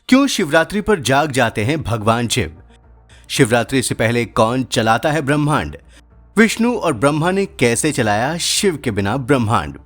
क्यों शिवरात्रि पर जाग जाते हैं भगवान शिव? शिवरात्रि से पहले कौन चलाता है ब्रह्मांड? विष्णु और ब्रह्मा ने कैसे चलाया शिव के बिना ब्रह्मांड?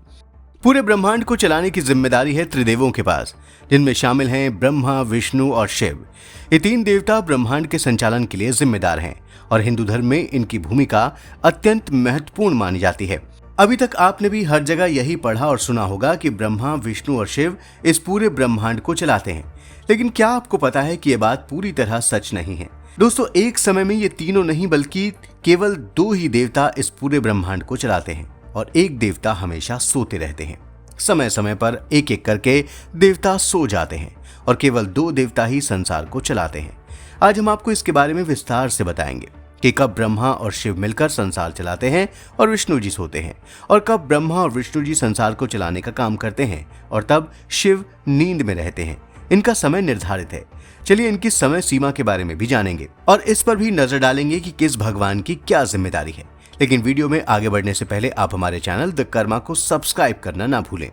पूरे ब्रह्मांड को चलाने की जिम्मेदारी है त्रिदेवों के पास, जिनमें शामिल हैं ब्रह्मा, विष्णु और शिव। ये तीन देवता ब्रह्मांड के संचालन के लिए जिम्मेदार हैं और हिंदू धर्म में इनकी भूमिका अत्यंत महत्वपूर्ण मानी जाती है। अभी तक आपने भी हर जगह यही पढ़ा और सुना होगा कि ब्रह्मा, विष्णु और शिव इस पूरे ब्रह्मांड को चलाते हैं। लेकिन क्या आपको पता है कि यह बात पूरी तरह सच नहीं है? दोस्तों, एक समय में ये तीनों नहीं बल्कि केवल दो ही देवता इस पूरे ब्रह्मांड को चलाते हैं और एक देवता हमेशा सोते रहते हैं। समय समय पर एक एक करके देवता सो जाते हैं और केवल दो देवता ही संसार को चलाते हैं। आज हम आपको इसके बारे में विस्तार से बताएंगे कि कब ब्रह्मा और शिव मिलकर संसार चलाते हैं और विष्णु जी सोते हैं, और कब ब्रह्मा और विष्णु जी संसार को चलाने का काम करते हैं और तब शिव नींद में रहते हैं। इनका समय निर्धारित है। चलिए इनकी समय सीमा के बारे में भी जानेंगे और इस पर भी नजर डालेंगे कि किस भगवान की क्या जिम्मेदारी है। लेकिन वीडियो में आगे बढ़ने से पहले आप हमारे चैनल द कर्मा को सब्सक्राइब करना ना भूलें।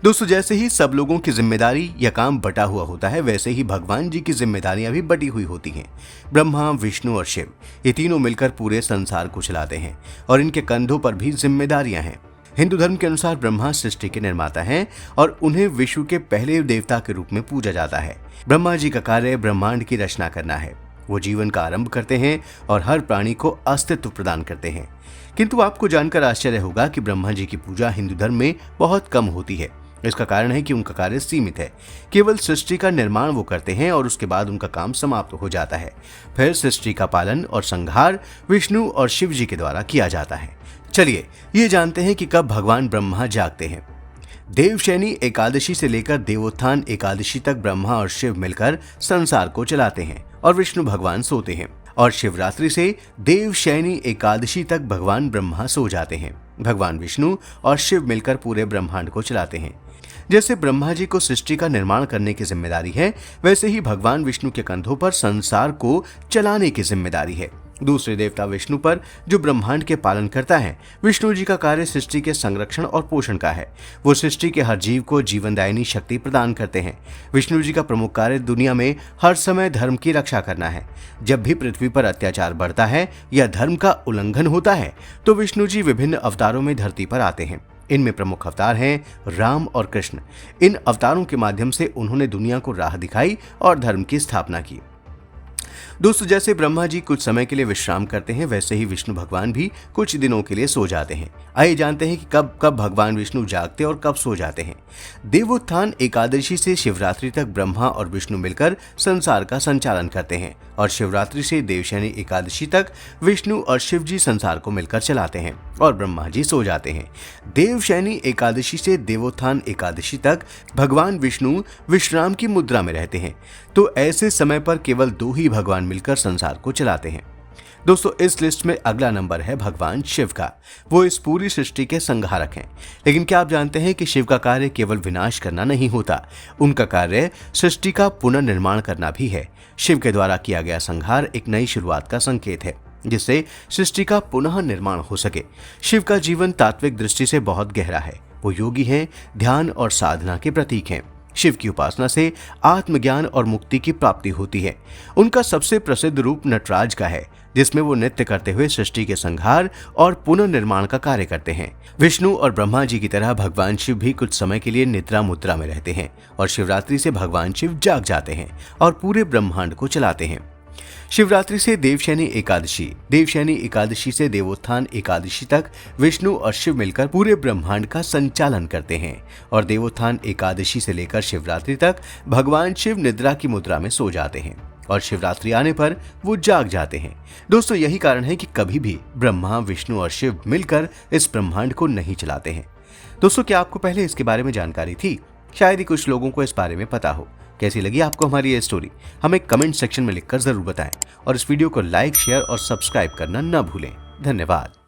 दोस्तों, जैसे ही सब लोगों की जिम्मेदारी या काम बटा हुआ होता है, वैसे ही भगवान जी की जिम्मेदारियां भी बटी हुई होती हैं। ब्रह्मा, विष्णु और शिव ये तीनों मिलकर पूरे संसार को चलाते हैं और इनके कंधों पर भी जिम्मेदारियां हैं। हिंदू धर्म के अनुसार ब्रह्मा सृष्टि के निर्माता हैं और उन्हें विश्व के पहले देवता के रूप में पूजा जाता है। ब्रह्मा जी का कार्य ब्रह्मांड की रचना करना है। वो जीवन का आरंभ करते हैं और हर प्राणी को अस्तित्व प्रदान करते हैं। किंतु आपको जानकर आश्चर्य होगा कि ब्रह्मा जी की पूजा हिंदू धर्म में बहुत कम होती है। इसका कारण है कि उनका कार्य सीमित है। केवल सृष्टि का निर्माण वो करते हैं और उसके बाद उनका काम समाप्त हो जाता है। फिर सृष्टि का पालन और संहार विष्णु और शिव जी के द्वारा किया जाता है। चलिए ये जानते हैं कि कब भगवान ब्रह्मा जागते हैं। देवशयनी एकादशी से लेकर देवोत्थान एकादशी तक ब्रह्मा और शिव मिलकर संसार को चलाते हैं और विष्णु भगवान सोते हैं, और शिवरात्रि से देवशयनी एकादशी तक भगवान ब्रह्मा सो जाते हैं। भगवान विष्णु और शिव मिलकर पूरे ब्रह्मांड को चलाते हैं। जैसे ब्रह्मा जी को सृष्टि का निर्माण करने की जिम्मेदारी है, वैसे ही भगवान विष्णु के कंधों पर संसार को चलाने की जिम्मेदारी है। दूसरे देवता विष्णु पर, जो ब्रह्मांड के पालन करता है। विष्णु जी का कार्य सृष्टि के संरक्षण और पोषण का है। वो सृष्टि के हर जीव को जीवनदायिनी शक्ति प्रदान करते हैं। विष्णु जी का प्रमुख कार्य दुनिया में हर समय धर्म की रक्षा करना है। जब भी पृथ्वी पर अत्याचार बढ़ता है या धर्म का उल्लंघन होता है, तो विष्णु जी विभिन्न अवतारों में धरती पर आते हैं। इनमें प्रमुख अवतार हैं राम और कृष्ण। इन अवतारों के माध्यम से उन्होंने दुनिया को राह दिखाई और धर्म की स्थापना की। दोस्तों, जैसे ब्रह्मा जी कुछ समय के लिए विश्राम करते हैं, वैसे ही विष्णु भगवान भी कुछ दिनों के लिए सो जाते हैं। आइए जानते हैं कि कब कब भगवान विष्णु जागते और कब सो जाते हैं। देवोत्थान एकादशी से शिवरात्रि तक ब्रह्मा और विष्णु मिलकर संसार का संचालन करते हैं और शिवरात्रि से देवशयनी एकादशी तक विष्णु और शिव जी संसार को मिलकर चलाते हैं और ब्रह्मा जी सो जाते हैं। देवशयनी एकादशी से देवोत्थान एकादशी तक भगवान विष्णु विश्राम की मुद्रा में रहते हैं। तो ऐसे समय पर केवल दो ही भगवान मिलकर संसार को चलाते हैं। दोस्तों, इस लिस्ट में अगला नंबर है भगवान शिव का। वो इस पूरी सृष्टि के संहारक हैं। लेकिन क्या आप जानते हैं कि शिव का कार्य केवल विनाश करना नहीं होता, उनका कार्य सृष्टि का पुनर्निर्माण करना भी है। शिव के द्वारा किया गया संहार एक नई शुरुआत का संकेत है, जिससे सृष्टि का पुनः निर्माण हो सके। शिव का जीवन तात्विक दृष्टि से बहुत गहरा है। वो योगी हैं, ध्यान और साधना के प्रतीक हैं। शिव की उपासना से आत्मज्ञान और मुक्ति की प्राप्ति होती है। उनका सबसे प्रसिद्ध रूप नटराज का है, जिसमें वो नृत्य करते हुए सृष्टि के संहार और पुनर्निर्माण का कार्य करते हैं। विष्णु और ब्रह्मा जी की तरह भगवान शिव भी कुछ समय के लिए निद्रा मुद्रा में रहते हैं और शिवरात्रि से भगवान शिव जाग जाते हैं और पूरे ब्रह्मांड को चलाते हैं। शिवरात्रि से देवशयनी एकादशी से देवोत्थान एकादशी तक विष्णु और शिव मिलकर पूरे ब्रह्मांड का संचालन करते हैं और देवोत्थान एकादशी से लेकर शिवरात्रि तक भगवान शिव निद्रा की मुद्रा में सो जाते हैं और शिवरात्रि आने पर वो जाग जाते हैं। दोस्तों, यही कारण है कि कभी भी ब्रह्मा, विष्णु और शिव मिलकर इस ब्रह्मांड को नहीं चलाते हैं। दोस्तों, क्या आपको पहले इसके बारे में जानकारी थी? शायद ही कुछ लोगों को इस बारे में पता हो। कैसी लगी आपको हमारी ये स्टोरी? हमें कमेंट सेक्शन में लिखकर जरूर बताएं और इस वीडियो को लाइक, शेयर और सब्सक्राइब करना न भूलें। धन्यवाद।